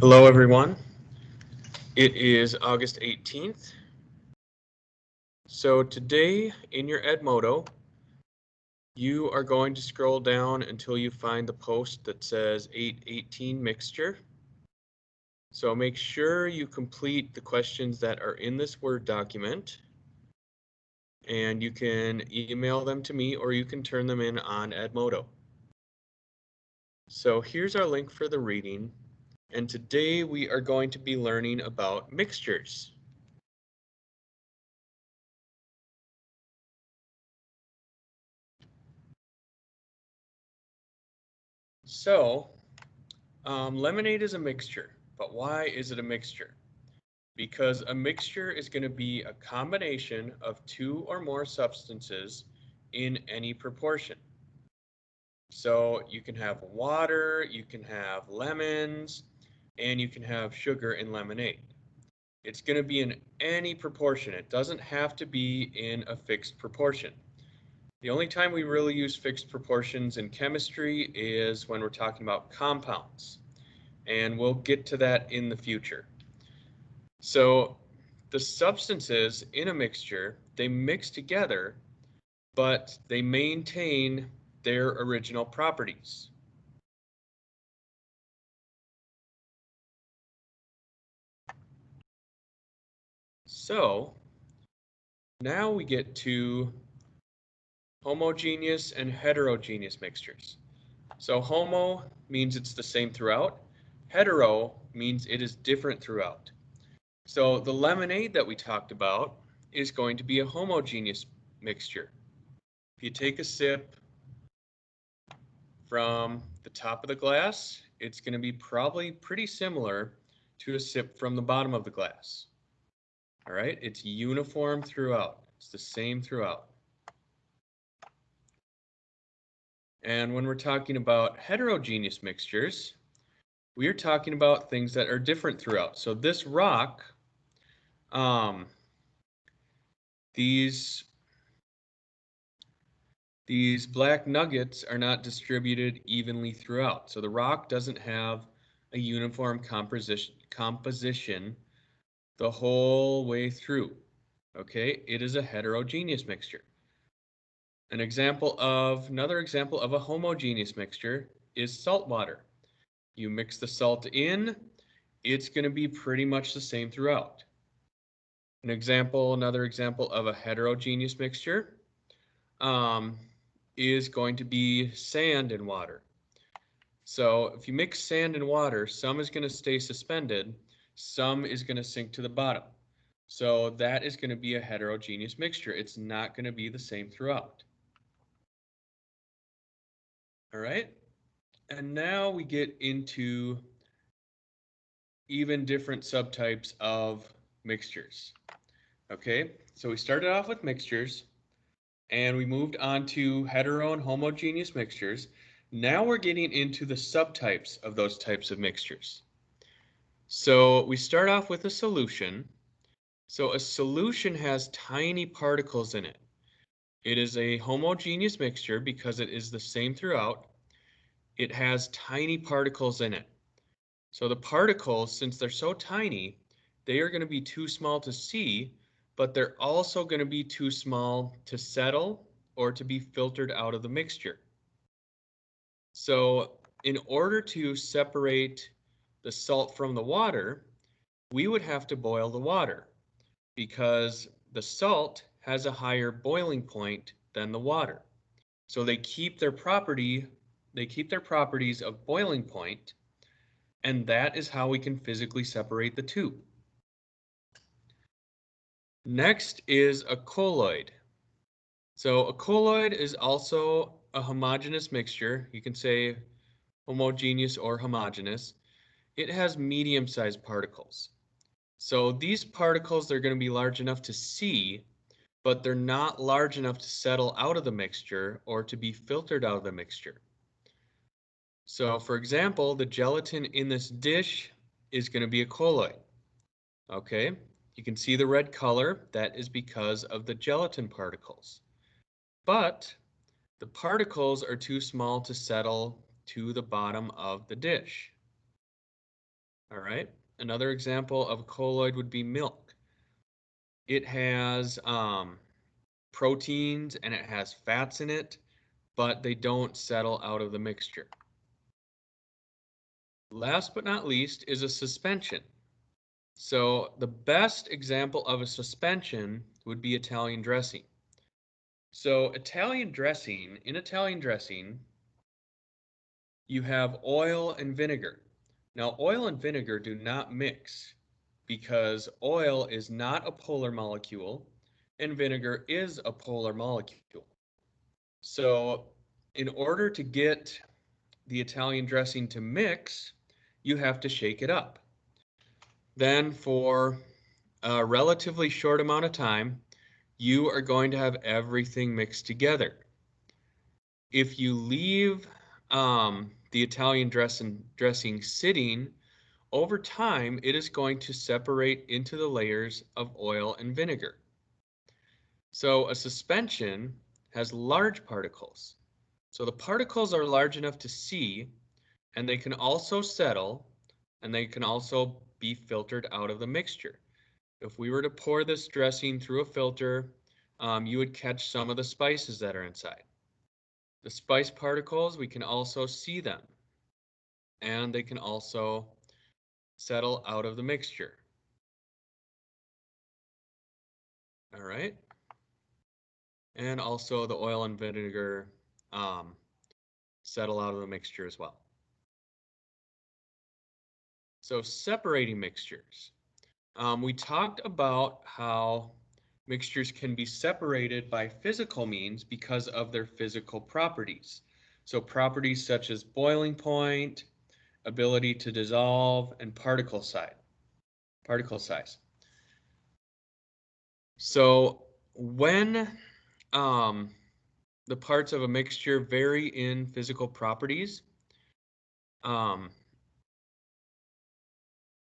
Hello everyone, it is August 18th. So today in your Edmodo, you are going to scroll down until you find the post that says 818 mixture. So make sure you complete the questions that are in this Word document, and you can email them to me or you can turn them in on Edmodo. So here's our link for the reading, and today we are going to be learning about mixtures. So, lemonade is a mixture, but why is it a mixture? Because a mixture is going to be a combination of two or more substances in any proportion. So you can have water, you can have lemons, and you can have sugar in lemonade. It's going to be in any proportion. It doesn't have to be in a fixed proportion. The only time we really use fixed proportions in chemistry is when we're talking about compounds, and we'll get to that in the future. So the substances in a mixture, they mix together, but they maintain their original properties. So now we get to homogeneous and heterogeneous mixtures. So homo means it's the same throughout. Hetero means it is different throughout. So the lemonade that we talked about is going to be a homogeneous mixture. If you take a sip from the top of the glass, it's going to be probably pretty similar to a sip from the bottom of the glass. All right, it's uniform throughout. It's the same throughout. And when we're talking about heterogeneous mixtures, we are talking about things that are different throughout. So this rock, these black nuggets are not distributed evenly throughout. So the rock doesn't have a uniform composition the whole way through. Okay, it is a heterogeneous mixture. Another example of a homogeneous mixture is salt water. You mix the salt in, it's going to be pretty much the same throughout. Another example of a heterogeneous mixture is going to be sand and water. So if you mix sand and water, some is going to stay suspended, some is going to sink to the bottom. So that is going to be a heterogeneous mixture. It's not going to be the same throughout. All right. And now we get into even different subtypes of mixtures. Okay, so we started off with mixtures and we moved on to hetero and homogeneous mixtures. Now we're getting into the subtypes of those types of mixtures. So we start off with a solution. So a solution has tiny particles in it. It is a homogeneous mixture because it is the same throughout. It has tiny particles in it. So the particles, since they're so tiny, they are going to be too small to see, but they're also going to be too small to settle or to be filtered out of the mixture. So in order to separate the salt from the water, we would have to boil the water because the salt has a higher boiling point than the water. So they keep their properties of boiling point, and that is how we can physically separate the two. Next is a colloid. So a colloid is also a homogeneous mixture. You can say homogeneous or homogeneous. It has medium-sized particles. So these particles, they're going to be large enough to see, but they're not large enough to settle out of the mixture or to be filtered out of the mixture. So for example, the gelatin in this dish is going to be a colloid. Okay, you can see the red color. That is because of the gelatin particles. But the particles are too small to settle to the bottom of the dish. All right. Another example of a colloid would be milk. It has proteins and it has fats in it, but they don't settle out of the mixture. Last but not least is a suspension. So the best example of a suspension would be Italian dressing. So in Italian dressing, you have oil and vinegar. Now, oil and vinegar do not mix because oil is not a polar molecule and vinegar is a polar molecule. So in order to get the Italian dressing to mix, you have to shake it up. Then for a relatively short amount of time, you are going to have everything mixed together. If you leave the Italian dressing sitting, over time, it is going to separate into the layers of oil and vinegar. So a suspension has large particles. So the particles are large enough to see, and they can also settle, and they can also be filtered out of the mixture. If we were to pour this dressing through a filter, you would catch some of the spices that are inside. The spice particles, we can also see them, and they can also settle out of the mixture. All right. And also the oil and vinegar um, settle out of the mixture as well. So separating mixtures. We talked about how mixtures can be separated by physical means because of their physical properties. So properties such as boiling point, ability to dissolve, and particle size. So when the parts of a mixture vary in physical properties,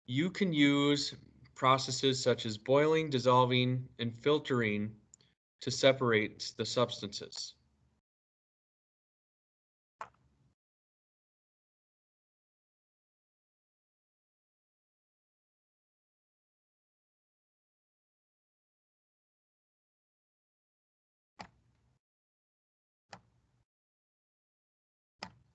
you can use processes such as boiling, dissolving, and filtering to separate the substances.